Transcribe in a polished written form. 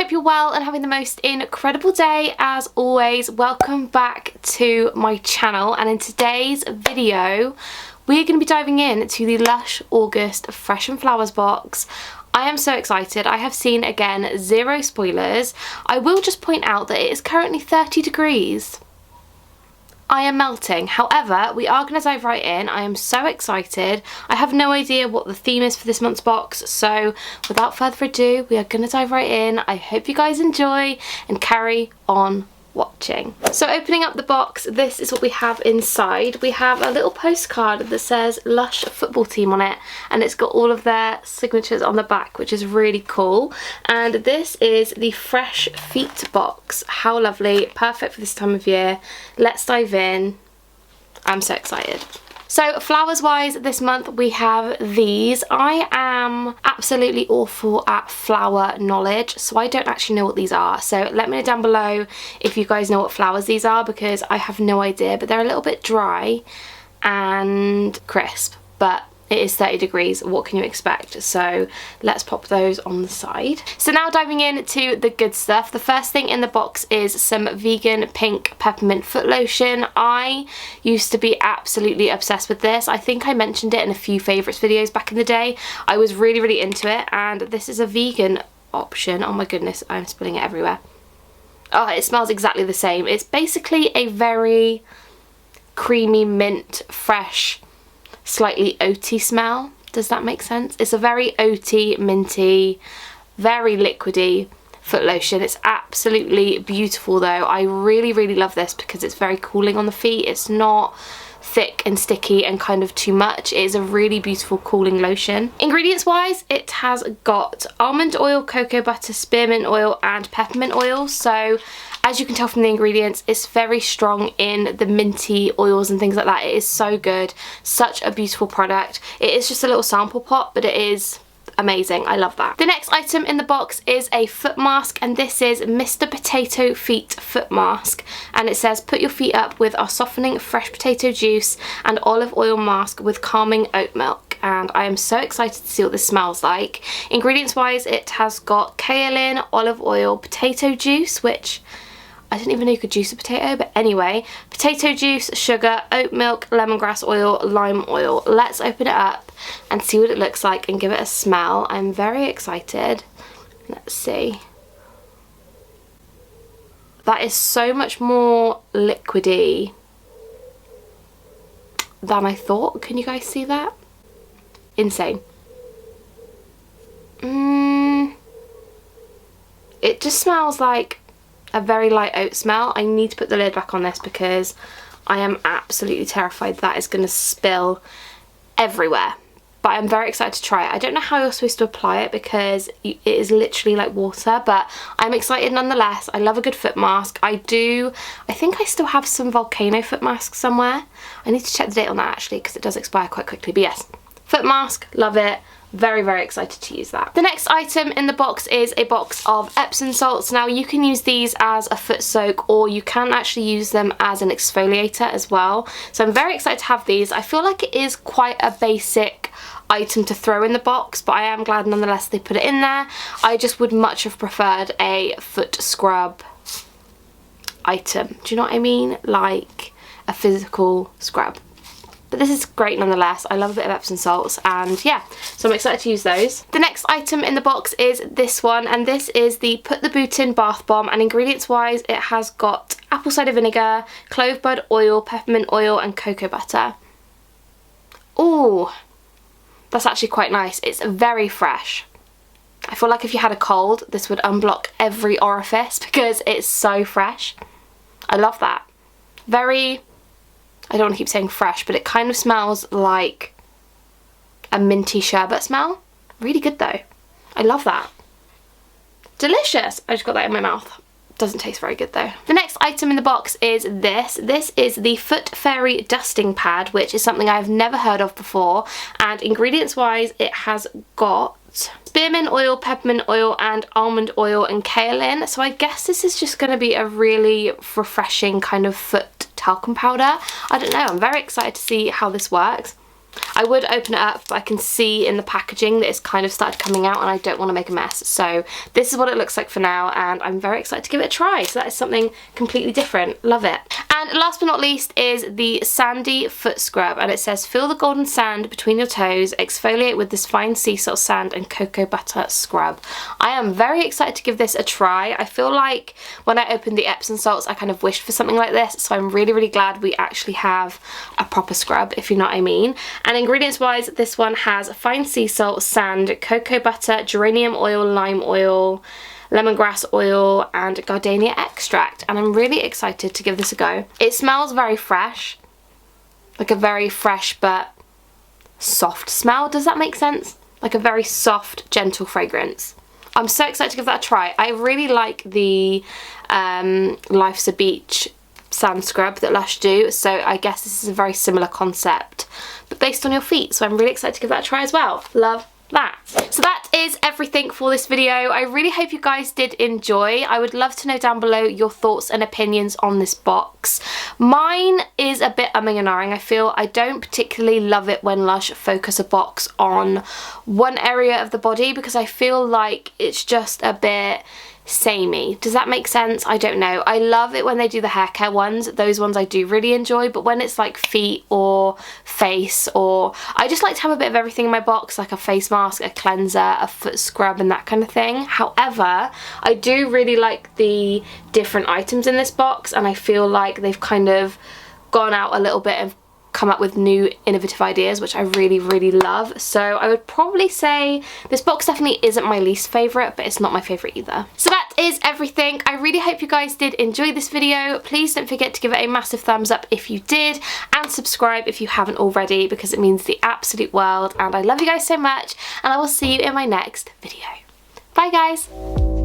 hope you're well and having the most incredible day. As always, welcome back to my channel, and in today's video we're going to be diving in to the Lush August Fresh and Flowers box. I am so excited. I have seen, again, zero spoilers. I will just point out that it is currently 30 degrees. I am melting. However, we are going to dive right in. I am so excited. I have no idea what the theme is for this month's box, so without further ado, we are going to dive right in. I hope you guys enjoy and carry on watching. So opening up the box, this is what we have inside. We have a little postcard that says Lush football team on it, and it's got all of their signatures on the back, which is really cool. And this is the Fresh Feet box. How lovely, perfect for this time of year. Let's dive in. I'm so excited. So flowers wise this month we have these. I am absolutely awful at flower knowledge, so I don't actually know what these are. So let me know down below if you guys know what flowers these are, because I have no idea, but they're a little bit dry and crisp, but it is 30 degrees, what can you expect? So let's pop those on the side. So now diving into the good stuff. The first thing in the box is some vegan pink peppermint foot lotion. I used to be absolutely obsessed with this. I think I mentioned it in a few favourites videos back in the day. I was really into it, and this is a vegan option. Oh my goodness, I'm spilling it everywhere. Oh, it smells exactly the same. It's basically a very creamy, mint, fresh, slightly oaty smell. Does that make sense? It's a very oaty, minty, very liquidy foot lotion. It's absolutely beautiful though. I really love this because it's very cooling on the feet. It's not thick and sticky and kind of too much. It is a really beautiful cooling lotion. Ingredients wise, it has got almond oil, cocoa butter, spearmint oil and peppermint oil. So as you can tell from the ingredients, it's very strong in the minty oils and things like that. It is so good. Such a beautiful product. It is just a little sample pot, but it is amazing. I love that. The next item in the box is a foot mask, and this is Mr. Potato Feet foot mask, and it says put your feet up with our softening fresh potato juice and olive oil mask with calming oat milk. And I am so excited to see what this smells like. Ingredients wise, it has got kaolin, olive oil, potato juice, which I didn't even know you could juice a potato, but anyway, potato juice, sugar, oat milk, lemongrass oil, lime oil. Let's open it up and see what it looks like and give it a smell. I'm very excited. Let's see. That is so much more liquidy than I thought. Can you guys see that? Insane. It just smells like a very light oat smell. I need to put the lid back on this because I am absolutely terrified that is going to spill everywhere. But I'm very excited to try it. I don't know how you're supposed to apply it because it is literally like water, but I'm excited nonetheless. I love a good foot mask. I think I still have some volcano foot masks somewhere. I need to check the date on that actually because it does expire quite quickly. But yes, foot mask, love it. Very excited to use that. The next item in the box is a box of Epsom salts. Now you can use these as a foot soak, or you can actually use them as an exfoliator as well. So I'm very excited to have these. I feel like it is quite a basic item to throw in the box, but I am glad nonetheless they put it in there. I just would much have preferred a foot scrub item. Do you know what I mean? Like a physical scrub. But this is great nonetheless. I love a bit of Epsom salts, and yeah, so I'm excited to use those. The next item in the box is this one, and this is the Put the Boot In Bath Bomb, and ingredients wise it has got apple cider vinegar, clove bud oil, peppermint oil and cocoa butter. Ooh, that's actually quite nice. It's very fresh. I feel like if you had a cold this would unblock every orifice because it's so fresh. I love that. Very, I don't want to keep saying fresh, but it kind of smells like a minty sherbet smell. Really good though. I love that. Delicious. I just got that in my mouth. Doesn't taste very good though. The next item in the box is this. This is the Foot Fairy Dusting Pad, which is something I've never heard of before. And ingredients wise, it has got spearmint oil, peppermint oil and almond oil and kaolin. So I guess this is just going to be a really refreshing kind of foot talcum powder. I don't know, I'm very excited to see how this works. I would open it up, but I can see in the packaging that it's kind of started coming out and I don't want to make a mess. So this is what it looks like for now, and I'm very excited to give it a try. So that is something completely different. Love it. And last but not least is the Sandy Foot Scrub, and it says feel the golden sand between your toes, exfoliate with this fine sea salt sand and cocoa butter scrub. I am very excited to give this a try. I feel like when I opened the Epsom salts I kind of wished for something like this, so I'm really glad we actually have a proper scrub, if you know what I mean. And ingredients wise, this one has fine sea salt, sand, cocoa butter, geranium oil, lime oil, lemongrass oil and gardenia extract, and I'm really excited to give this a go. It smells very fresh, like a very fresh but soft smell. Does that make sense? Like a very soft, gentle fragrance. I'm so excited to give that a try. I really like the Life's a Beach sand scrub that Lush do, so I guess this is a very similar concept but based on your feet, so I'm really excited to give that a try as well. Love that. So that is everything for this video. I really hope you guys did enjoy. I would love to know down below your thoughts and opinions on this box. Mine is a bit umming and ahhing. I feel I don't particularly love it when Lush focus a box on one area of the body because I feel like it's just a bit samey. Does that make sense? I don't know. I love it when they do the hair care ones. Those ones I do really enjoy, but when it's like feet or face, or I just like to have a bit of everything in my box, like a face mask, a cleanser, a foot scrub and that kind of thing. However, I do really like the different items in this box, and I feel like they've kind of gone out a little bit and come up with new innovative ideas, which I really love. So I would probably say this box definitely isn't my least favourite, but it's not my favourite either. So that is everything. I really hope you guys did enjoy this video. Please don't forget to give it a massive thumbs up if you did, and subscribe if you haven't already, because it means the absolute world, and I love you guys so much, and I will see you in my next video. Bye guys!